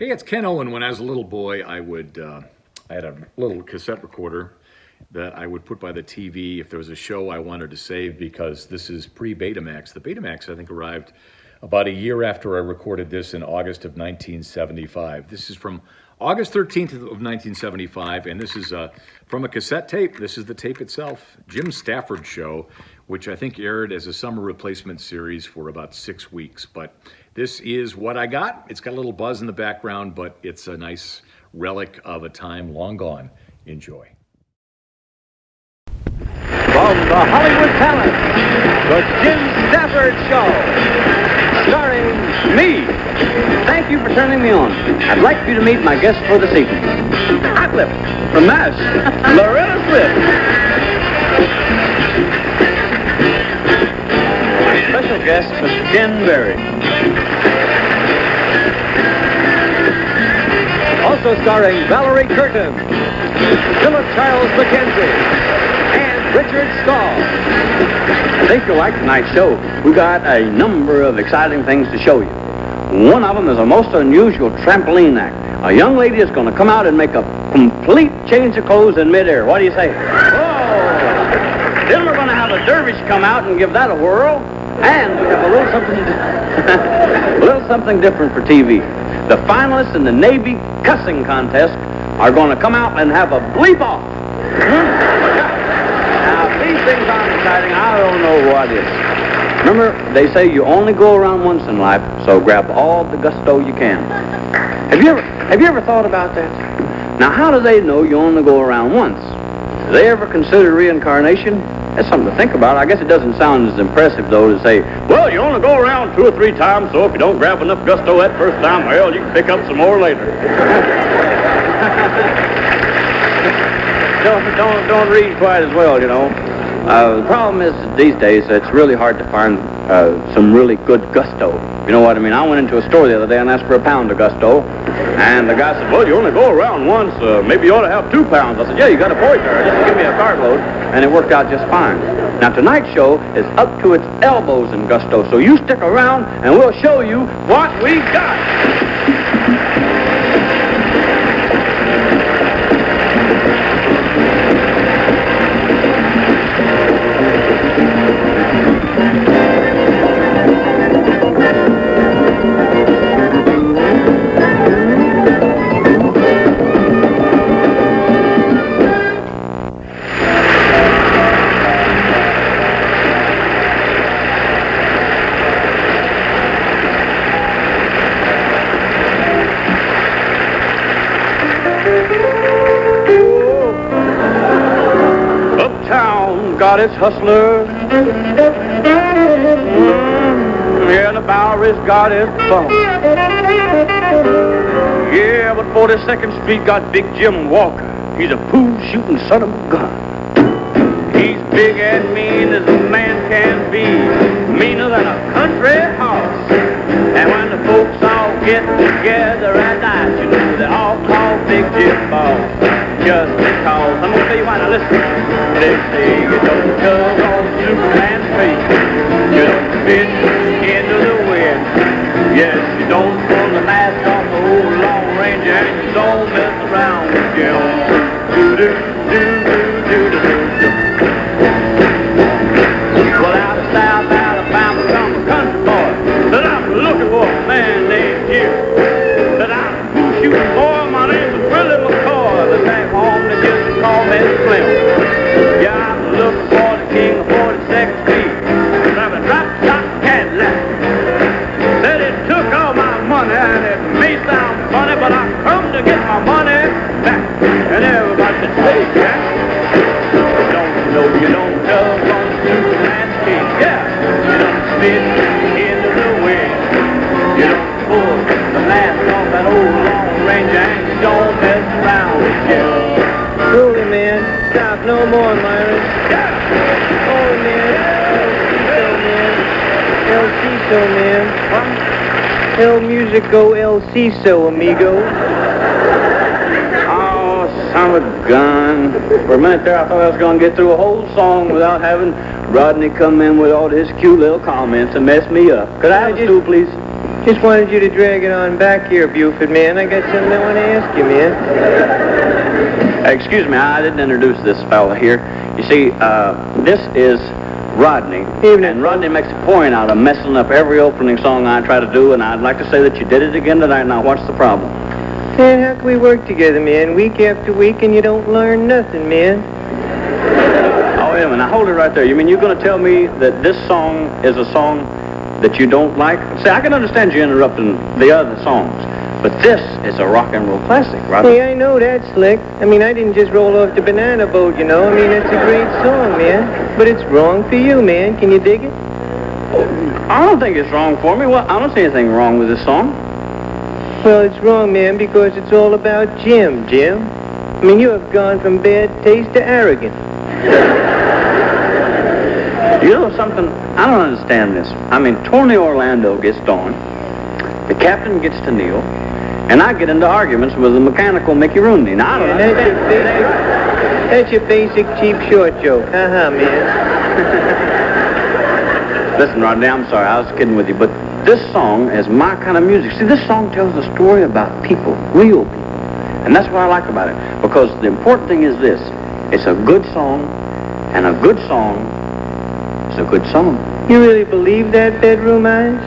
Hey, it's Ken Owen. When I was a little boy, I had a little cassette recorder that I would put by the TV if there was a show I wanted to save, because this is pre-Betamax. The Betamax, I think, arrived about a year after I recorded this in August of 1975. This is from August 13th of 1975, and this is from a cassette tape. This is the tape itself, Jim Stafford Show, which I think aired as a summer replacement series for about 6 weeks. But this is what I got. It's got a little buzz in the background, but it's a nice relic of a time long gone. Enjoy. From the Hollywood Talent, the Jim Stafford Show, starring me. Thank you for turning me on. I'd like you to meet my guest for this evening. Hot Lip from Mass, Loretta Swit. My special guest, Mr. Ken Berry. Also starring Valerie Curtin, Philip Charles McKenzie, and Richard Stahl. I think you'll like tonight's show. We got a number of exciting things to show you. One of them is a most unusual trampoline act. A young lady is going to come out and make a complete change of clothes in midair. What do you say? Whoa! Then we're going to have a dervish come out and give that a whirl. And we have a little something different for TV. The finalists in the Navy cussing contest are going to come out and have a bleep off. Now, if these things aren't exciting, I don't know what is. Remember, they say you only go around once in life, so grab all the gusto you can. Have you ever thought about that? Now, how do they know you only go around once? Do they ever consider reincarnation? That's something to think about. I guess it doesn't sound as impressive, though, to say, well, you only go around 2 or 3 times, so if you don't grab enough gusto that first time, well, you can pick up some more later. Don't read quite as well, you know. The problem is these days it's really hard to find some really good gusto. You know what I mean? I went into a store the other day and asked for a pound of gusto, and the guy said, well, you only go around once. Maybe you ought to have 2 pounds. I said, yeah, you got a boy car. Just give me a cartload, and it worked out just fine. Now, tonight's show is up to its elbows in gusto, so you stick around, and we'll show you what we got. Got its hustler, yeah, the Bowery's got its bum. Yeah, but 42nd Street got Big Jim Walker. He's a pool-shooting son of a gun. He's big and mean as a man can be, meaner than a country horse. And when the folks all get together at night, you know they all call Big Jim boss. Just because, I'm gonna tell you why, now listen. They say you don't tug on Superman's face, you don't spit into the wind. Yes, you don't pull the mask off the old Long Ranger, and you don't mess around with Jim. Do-do-do-do-do-do-do. Well, out of South Alabama comes a country boy that I'm looking for a man named Jim. That I'm a shooting boy, my name's Willie McCoy. But back home they just call me Slim. Yeah, I'm looking for the king of 42nd Street. Driving drop-top Cadillac. Said it took all my money, and it may sound funny, but I come to get my money back. And everybody said, hey, Jack, don't you know you don't tug on Superman's feet? Yeah, you don't spit into the wind. You don't pull the mask off that old Long Ranger, and you don't mess around with Jim. Holy man, stop no more, Myron. Yeah. Holy man, El Ciso, man. El Musico, El Ciso, amigo. Oh, son of a gun. For a minute there, I thought I was going to get through a whole song without having Rodney come in with all his cute little comments and mess me up. Could I have a stool, please? Just wanted you to drag it on back here, Buford, man. I got something I want to ask you, man. Excuse me, I didn't introduce this fella here. You see, this is Rodney. Evening. And Rodney makes a point out of messing up every opening song I try to do, and I'd like to say that you did it again tonight. Now, what's the problem? Man, how can we work together, man, week after week, and you don't learn nothing, man? Oh, wait a minute. Now, hold it right there. You mean you're going to tell me that this song is a song that you don't like? See, I can understand you interrupting the other songs, but this is a rock and roll classic, Rodney. Hey, I know that, Slick. I mean, I didn't just roll off the banana boat, you know. I mean, it's a great song, man. But it's wrong for you, man. Can you dig it? I don't think it's wrong for me. Well, I don't see anything wrong with this song. Well, it's wrong, man, because it's all about Jim. I mean, you have gone from bad taste to arrogant. You know something? I don't understand this. I mean, Tony Orlando gets on, the captain gets to kneel, and I get into arguments with the mechanical Mickey Rooney. Now, I don't understand. That's your basic cheap short joke. Ha-ha, man. Listen, Rodney, I'm sorry. I was kidding with you, but this song is my kind of music. See, this song tells a story about people, real people. And that's what I like about it, because the important thing is this. It's a good song, and a good song is a good song. You really believe that, Bedroom Eyes?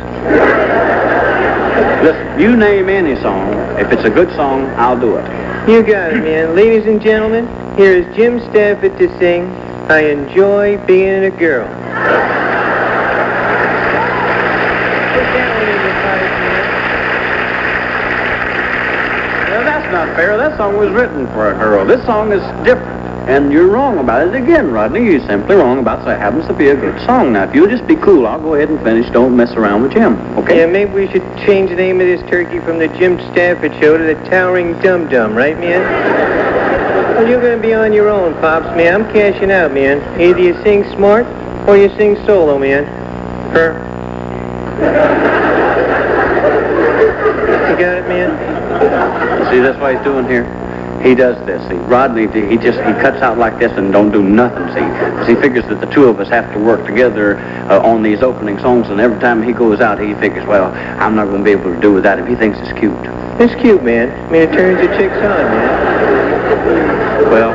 Listen, you name any song. If it's a good song, I'll do it. You got it, man. Ladies and gentlemen, here is Jim Stafford to sing, I Enjoy Being a Girl. Now, that's not fair. That song was written for a girl. This song is different. And you're wrong about it again, Rodney. You're simply wrong about it. It happens to be a good song. Now, if you'll just be cool, I'll go ahead and finish. Don't mess around with Jim, okay? Yeah, maybe we should change the name of this turkey from the Jim Stafford Show to the Towering Dum Dum, right, man? Well, you're going to be on your own, Pops, man. I'm cashing out, man. Either you sing smart or you sing solo, man. You got it, man? See, that's what he's doing here. He does this. See, Rodney, he cuts out like this and don't do nothing, see. Because he figures that the two of us have to work together on these opening songs, and every time he goes out, he figures, well, I'm not going to be able to do without him. He thinks it's cute. It's cute, man. I mean, it turns the chicks on, man. Well,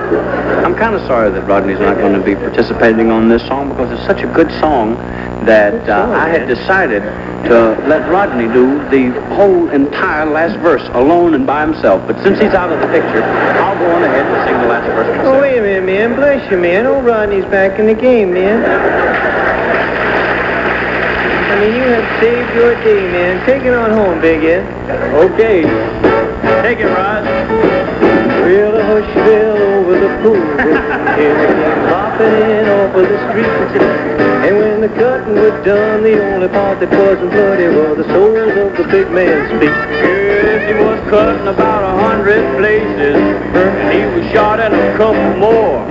I'm kind of sorry that Rodney's not going to be participating on this song, because it's such a good song that I had decided to let Rodney do the whole entire last verse alone and by himself. But since he's out of the picture, I'll go on ahead and sing the last verse myself. Oh, wait a minute, man. Bless you, man. Old Rodney's back in the game, man. I mean, you have saved your day, man. Take it on home, Big Ed. Okay. Take it, Rod. Well, the hush fell over the pool, and tears came popping in off of the street. And when the cutting was done, the only part that wasn't bloody was the soles of the big man's feet. Yes, he was cutting about 100 places, and he was shot at a couple more.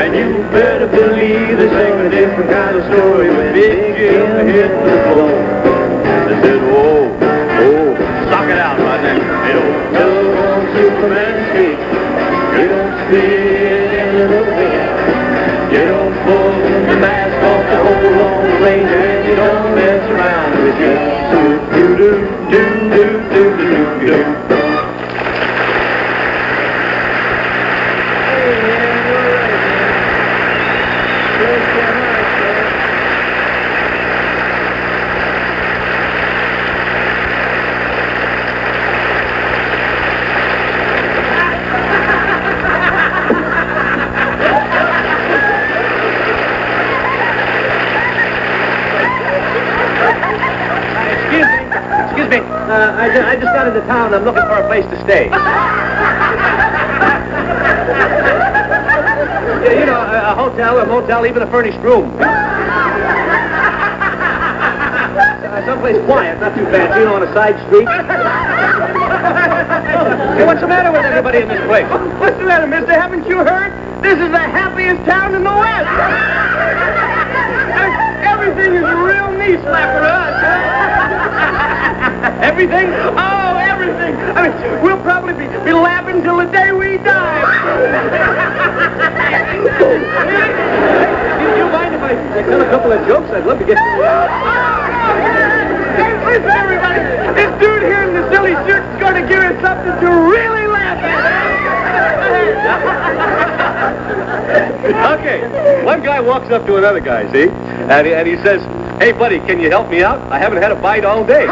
And you better believe this ain't a different kind of story when Big Jim hit the floor. They said, whoa, whoa, sock it out right there. They don't tug on Superman's feet. You don't spit into the wind. You don't pull the mask off the whole long range, and you don't mess around with your suit. Do-do-do-do-do-do-do-do. Excuse me. I just got into town. I'm looking for a place to stay. Yeah, you know, a hotel, a motel, even a furnished room. Someplace quiet, not too fancy, you know, on a side street. Hey, what's the matter with everybody in this place? What's the matter, mister? Haven't you heard? This is the happiest town in the West. Everything is real neat, slapper us. Everything? Oh, everything. I mean, we'll probably be laughing till the day we die. Do you mind if I tell a couple of jokes? I'd love to get you. listen, everybody. This dude here in the silly suit is going to give us something to really laugh at. Okay, one guy walks up to another guy, see? And he says, "Hey, buddy, can you help me out? I haven't had a bite all day."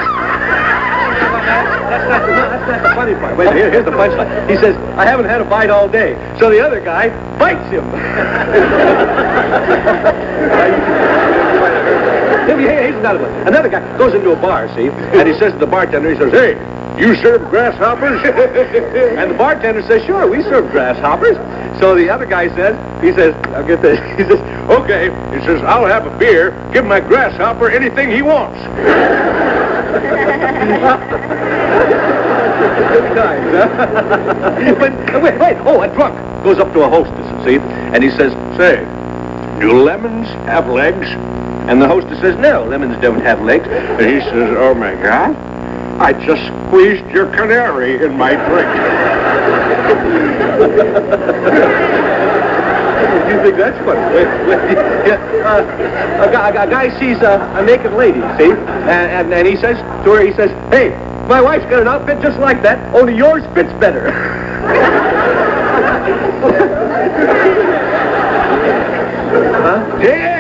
That's not the funny part. Wait, here's the punchline. He says, "I haven't had a bite all day." So the other guy bites him. Here's another one. Another guy goes into a bar, see? And he says to the bartender, he says, "Hey, you serve grasshoppers?" And the bartender says, "Sure, we serve grasshoppers." So the other guy says, I'll get this. He says, "Okay." He says, "I'll have a beer. Give my grasshopper anything he wants." Good times, huh? But wait. Oh, a drunk goes up to a hostess, see? And he says, "Say, do lemons have legs?" And the hostess says, "No, lemons don't have legs." And he says, "Oh, my God, I just squeezed your canary in my drink." Do you think that's funny? A guy sees a naked lady, see? And he says to her, he says, "Hey, my wife's got an outfit just like that, only yours fits better." Huh? Yeah.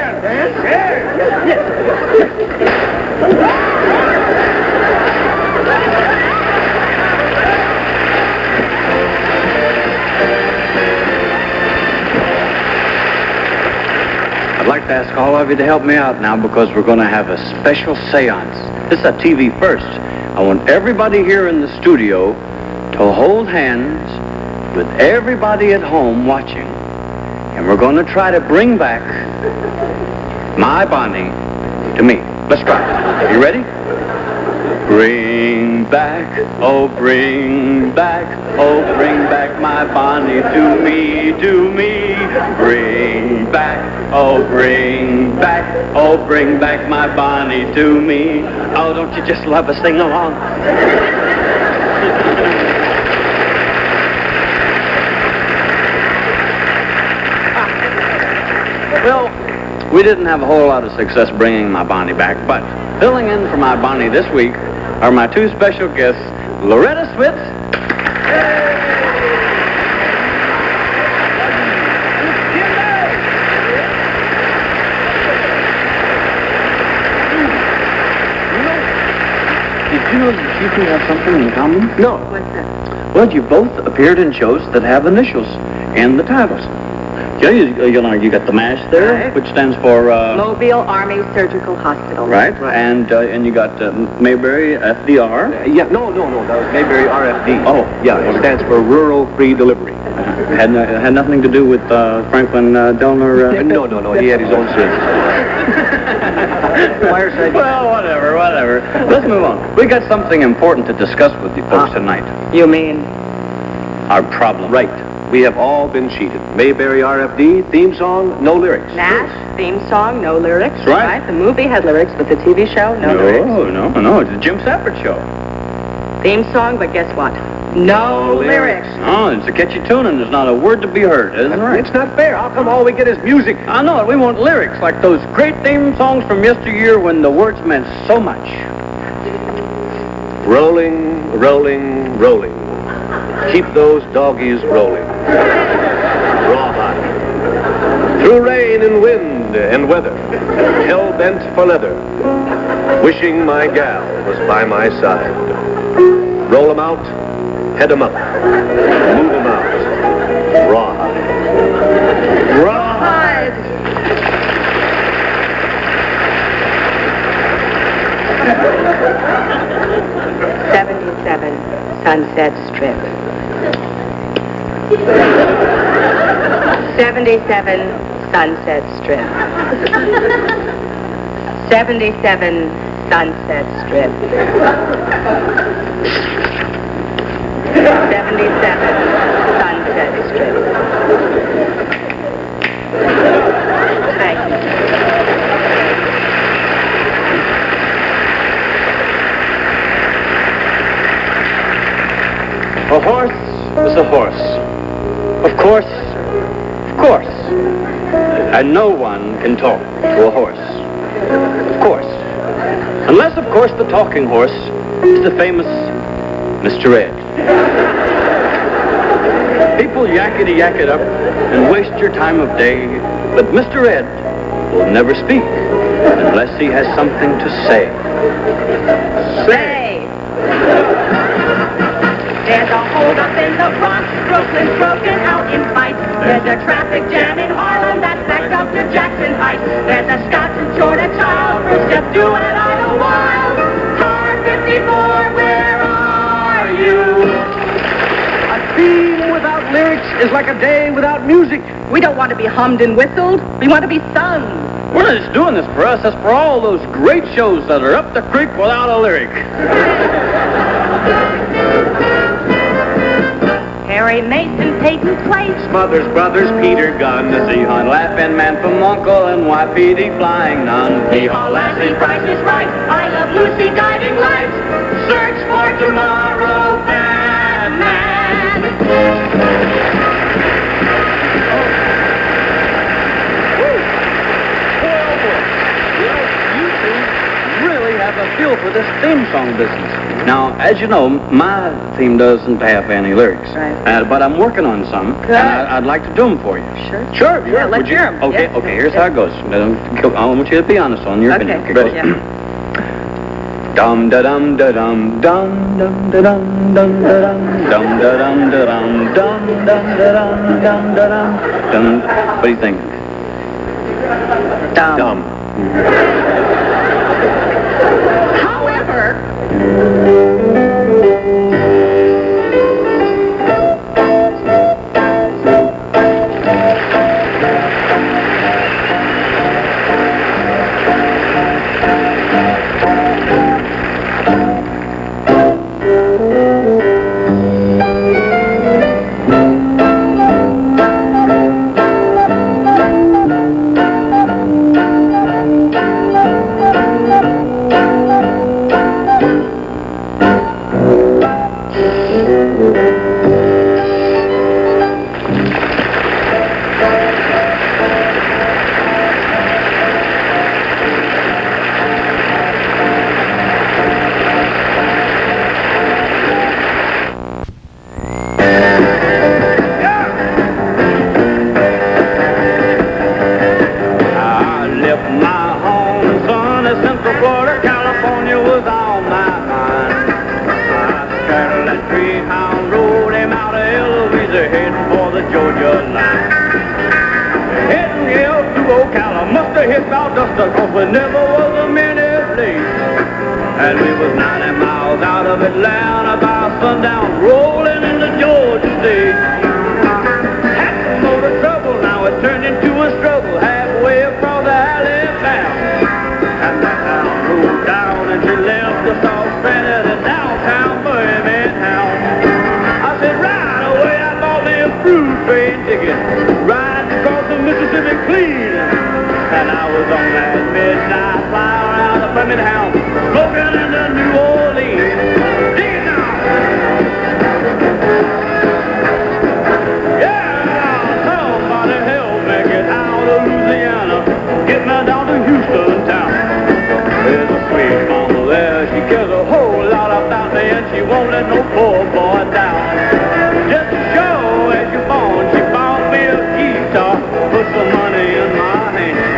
I'd like to ask all of you to help me out now because we're going to have a special seance. This is a TV first. I want everybody here in the studio to hold hands with everybody at home watching. And we're going to try to bring back my Bonnie to me. Let's try it. You ready? Bring back, oh bring back my Bonnie to me, to me. Bring back, oh bring back my Bonnie to me. Oh, don't you just love to sing along? Well, we didn't have a whole lot of success bringing my Bonnie back, but filling in for my Bonnie this week are my two special guests, Loretta Swit. Did you know that you two have something in common? No. What's that? Well, you both appeared in shows that have initials in the titles. You got the MASH there, Right. which stands for... Mobile Army Surgical Hospital. Right. And you got Mayberry FDR. Yeah, no, that was Mayberry RFD. Oh. Yeah, it stands for Rural Free Delivery. Had nothing to do with Franklin Delner. No, he had his own sins. Well, whatever. Let's move on. We got something important to discuss with you folks tonight. You mean? Our problem. Right. We have all been cheated. Mayberry RFD, theme song, no lyrics. Nash, theme song, no lyrics. That's right. The movie had lyrics, but the TV show, no lyrics. No. It's the Jim Stafford show. Theme song, but guess what? No lyrics. Oh, it's a catchy tune and there's not a word to be heard, isn't there? It's not fair. How come all we get is music? I know it. We want lyrics, like those great theme songs from yesteryear when the words meant so much. Rolling, rolling, rolling. Keep those doggies rolling. Rawhide. Through rain and wind and weather, hell-bent for leather, wishing my gal was by my side. Roll 'em out, head 'em up, move 'em out. Rawhide. Rawhide. '77 Sunset Strip. 77 Sunset Strip. 77 Sunset Strip. 77 Sunset Strip. Thank you. A horse is a horse. Of course. And no one can talk to a horse. Of course. Unless, of course, the talking horse is the famous Mr. Ed. People yakety-yak it up and waste your time of day, but Mr. Ed will never speak unless he has something to say. Say. There's a hold-up in the Bronx, Brooklyn's broken out in fights. There's a traffic jam in Harlem that's backed up to Jackson Heights. There's a Scotch and Jordan child who's just doing it idlewild. Car 54, where are you? A theme without lyrics is like a day without music. We don't want to be hummed and whistled. We want to be sung. We're not just doing this for us, that's for all those great shows that are up the creek without a lyric. Harry Mason, Peyton Place. Smothers Brothers, Peter Gunn, the Zeehan Laughing Man from Uncle and YPD Flying Nun. Hee-haw, Lassie, Price is Right. I Love Lucy, Guiding Lights. Search for Tomorrow, Batman. You two really have a feel for this theme song business. Now, as you know, my theme doesn't have any lyrics. Right. But I'm working on some, Good. and I'd like to do them for you. Sure. Sure. Yeah, let's Would you? hear 'em. Okay, Yeah. okay, here's how it goes. I want you to be honest on your opinion. Okay, Ready? yeah. Dum da dum da dum dum dum da dum dum da dum dum da dum da dum dum dum da dum dum da dum dum. What do you think? Dumb. However, we never was a minute late. And we was 90 miles out of Atlanta by sundown, rolling into Georgia State. Had some motor trouble, now it turned into a struggle halfway across the Alabama. And that hound rolled down and she left us all stranded in downtown Birmingham. I said, right away I bought me a through train ticket, riding across the Mississippi clean. And I was on that midnight flyer out of Birmingham, smoking into New Orleans. Dig it now! Yeah, somebody help me get out of Louisiana, get me down to Houston town. There's a sweet mama there, she cares a whole lot about me, and she won't let no poor boy down. Just to show as you're born, she bought me a guitar, put some money in my hand.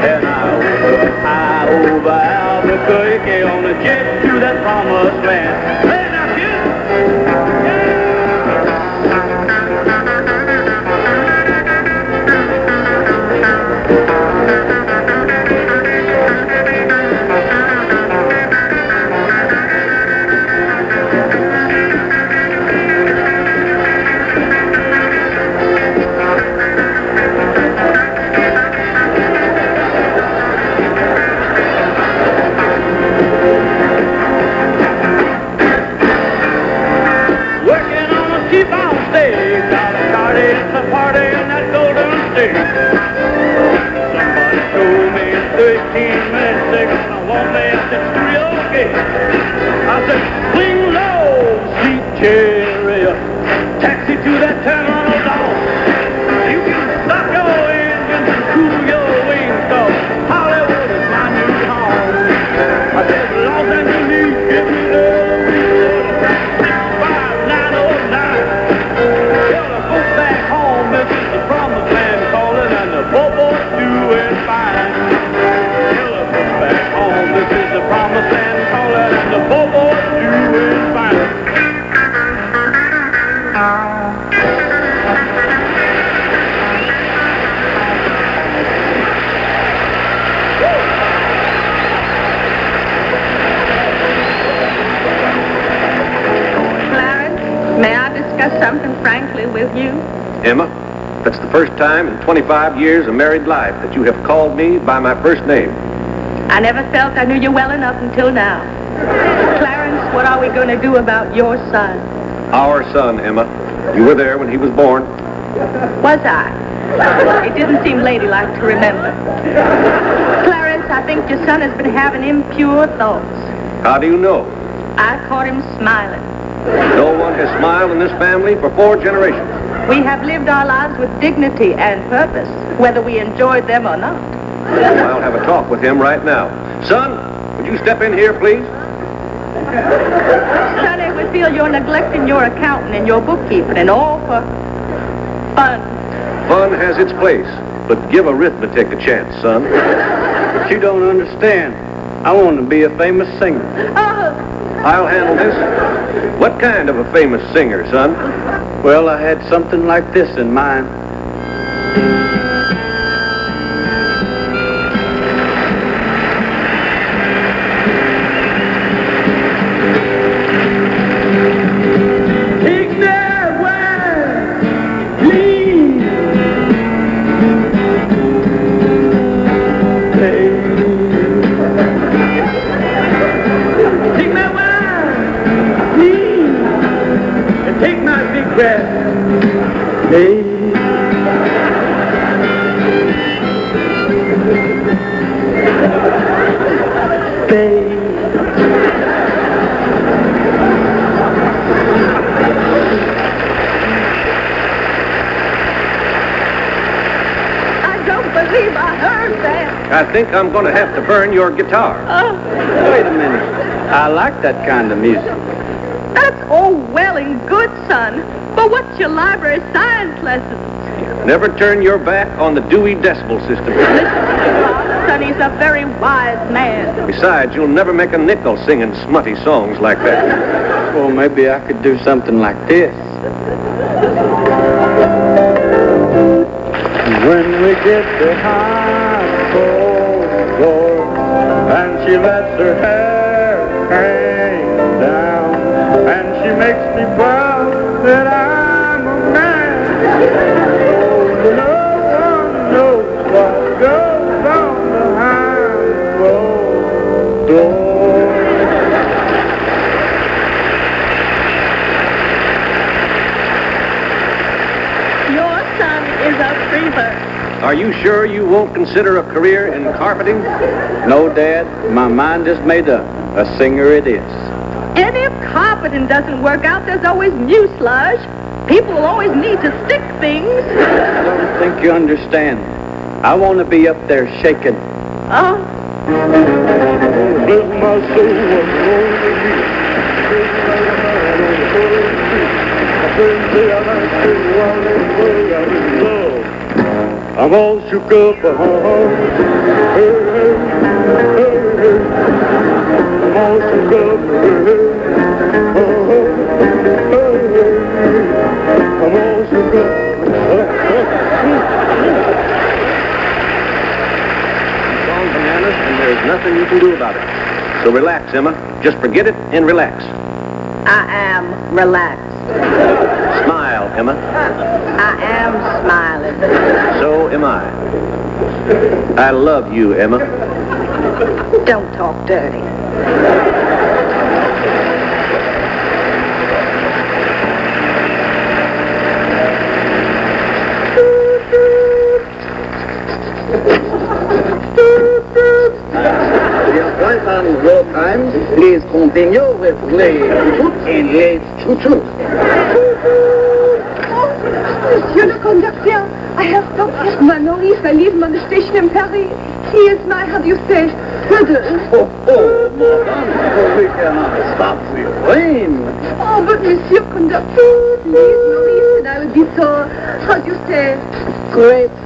And I went high over Albuquerque on a jet to that promised land. Hey, now, kid! discuss something frankly with you? Emma, that's the first time in 25 years of married life that you have called me by my first name. I never felt I knew you well enough until now. Clarence, what are we going to do about your son? Our son, Emma. You were there when he was born. Was I? It didn't seem ladylike to remember. Clarence, I think your son has been having impure thoughts. How do you know? I caught him smiling. No one has smiled in this family for 4 generations. We have lived our lives with dignity and purpose, whether we enjoyed them or not. I'll have a talk with him right now. Son, would you step in here, please? Sonny, we feel you're neglecting your accounting and your bookkeeping and all for fun. Fun has its place, but give arithmetic a chance, son. But you don't understand. I want to be a famous singer. Oh, I'll handle this. What kind of a famous singer, son? Well, I had something like this in mind. Take that wine, please. Take my wine, please. And take my big breath, please. I don't believe I heard that. I think I'm going to have to burn your guitar. Wait a minute. I like that kind of music. That's all well and good, son. But what's your library science lessons? Never turn your back on the Dewey Decimal System. Sonny's a very wise man. Besides, you'll never make a nickel singing smutty songs like that. Well, maybe I could do something like this. When we get to high school, and she lets her hair hang down, and she makes me proud that I'm a man. Oh, no one knows what goes on behind closed doors. Your son is a free bird. Are you sure you won't consider a career in carpeting? No, Dad. My mind is made up. A singer it is. And if carpeting doesn't work out, there's always mucilage. People will always need to stick things. I don't think you understand. I want to be up there shaking. Oh, Bless my soul, I'm all shook up. Hey, hey, hey, hey. I'm all shook up. Hey, hey, hey, hey. I'm all shook up. It's all bananas, and there's nothing you can do about it. So relax, Emma. Just forget it and relax. I am relaxed. Smile, Emma. I am smiling. So am I. I love you, Emma. Don't talk dirty. Your time, please continue with les chouchous and les chouchous. Monsieur le conducteur, I have stopped my Maurice. I leave him on the station in Paris. He is my, how do you say, brother. Oh, madame, we cannot stop the train. Oh, but Monsieur Conductor, please, Maurice, and I would be so, how do you say, grateful.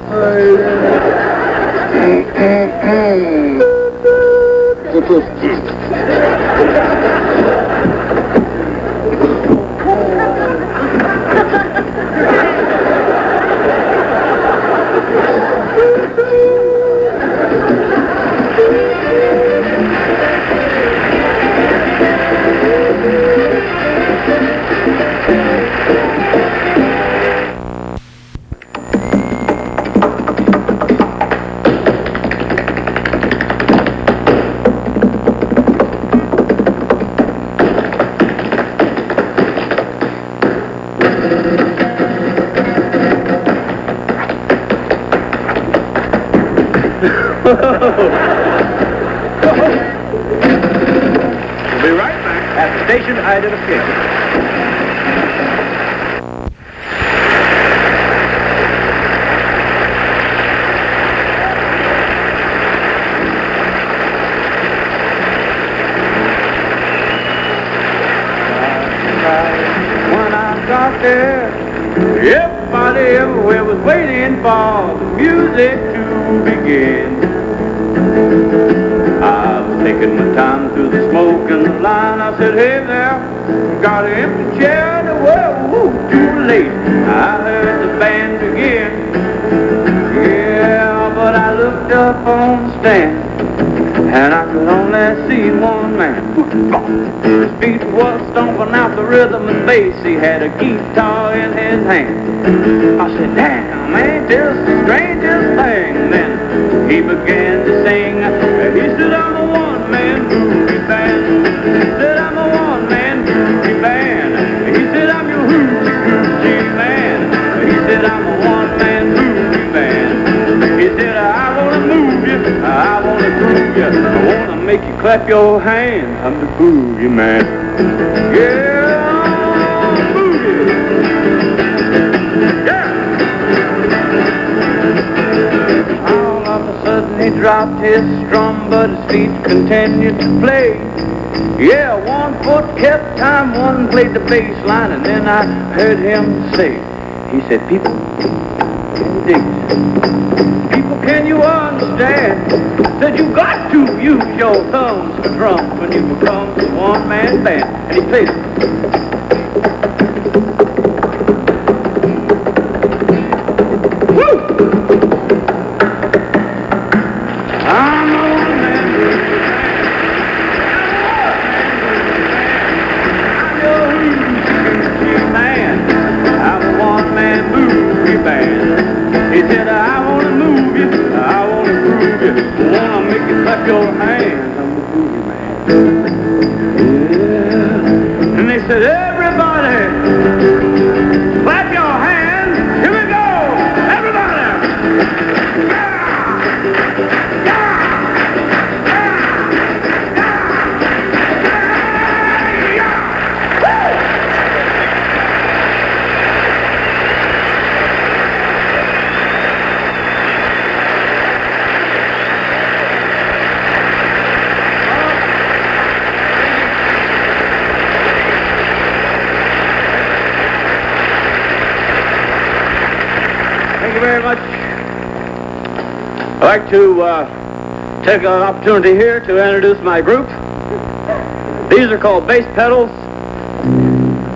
We'll be right back at the station identification. When I got there, everybody everywhere was waiting for the music to begin. I was taking my time through the smoke and the line. I said, hey there, got an empty chair? Well, too late. I heard the band begin. Yeah, but I looked up on the stand, and I could only see one man. His feet was stomping out the rhythm and bass. He had a guitar in his hand. I said, damn, ain't this the strangest thing? Then he began to sing. He said, I'm a one-man boogie band. He said, I'm a one-man boogie band. He said, I'm your hoochie man. He said, I'm a one-man boogie band. He said, I want to move you, I want to groove you, I want to make you clap your hands. I'm the boogie man. Yeah, boogie. Yeah. All of a sudden he dropped his strum, but his feet continued to play. Yeah, one foot kept time, one played the bass line, and then I heard him say, he said, people, people, can you understand? Said you got to use your thumbs for drums when you become a one-man band. And he played it. Woo! I'm a one-man boogie band. I'm a one-man boogie band. He said, I want to move you, I want to groove you, I want to make you clap your hands. I'm the boogie man. Yeah. And they said, everybody, clap your hands. Here we go. Everybody. Yeah. Thank you very much. I'd like to take an opportunity here to introduce my group. These are called bass pedals,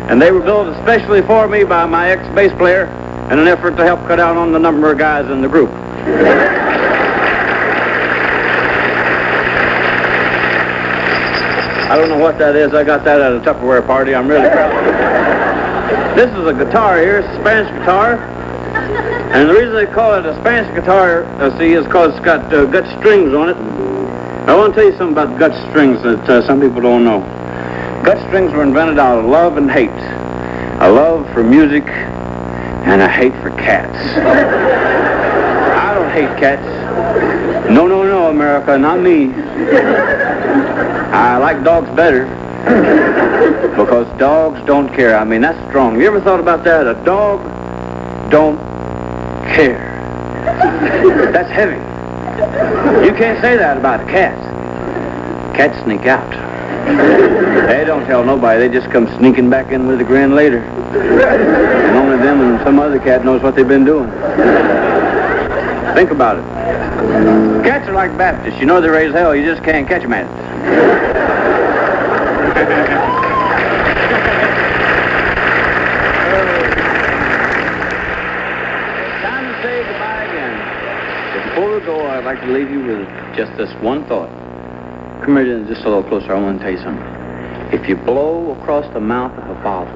and they were built especially for me by my ex-bass player in an effort to help cut down on the number of guys in the group. I don't know what that is. I got that at a Tupperware party. I'm really proud of it. This is a guitar here. It's a Spanish guitar. And the reason they call it a Spanish guitar, see, is because it's got gut strings on it. I want to tell you something about gut strings that some people don't know. Gut strings were invented out of love and hate. A love for music and a hate for cats. I don't hate cats. No, no, no, America, not me. I like dogs better because dogs don't care. I mean, that's strong. You ever thought about that? A dog don't care. That's heavy. You can't say that about a cat. Cats sneak out. They don't tell nobody. They just come sneaking back in with a grin later. And only them and some other cat knows what they've been doing. Think about it. Cats are like Baptists. You know they raise hell. You just can't catch them at it. Before we go, I'd like to leave you with just this one thought. Come here just a little closer. I want to tell you something. If you blow across the mouth of a bottle,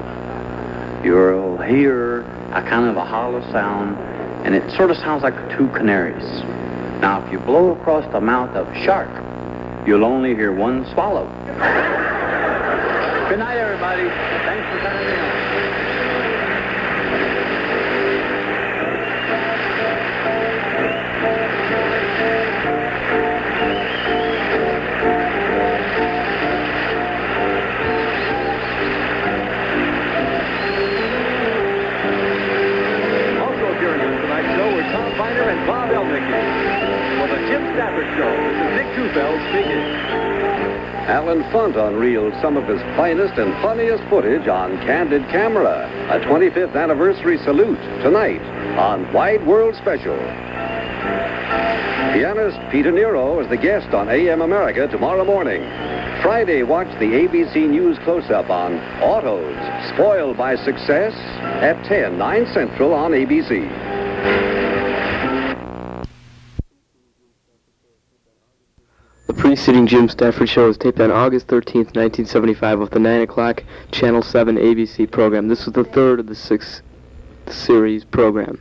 you'll hear a kind of a hollow sound, and it sort of sounds like two canaries. Now, if you blow across the mouth of a shark, you'll only hear one swallow. Good night, everybody. Thanks for coming in. Alan Funt unreeled some of his finest and funniest footage on candid camera. A 25th anniversary salute tonight on Wide World Special. Pianist Peter Nero is the guest on AM America tomorrow morning. Friday, watch the ABC News close-up on Autos Spoiled by Success at 10, 9 Central on ABC. The preceding Jim Stafford Show was taped on August 13th, 1975 with the 9 o'clock Channel 7 ABC program. This was the third of the 6th series program.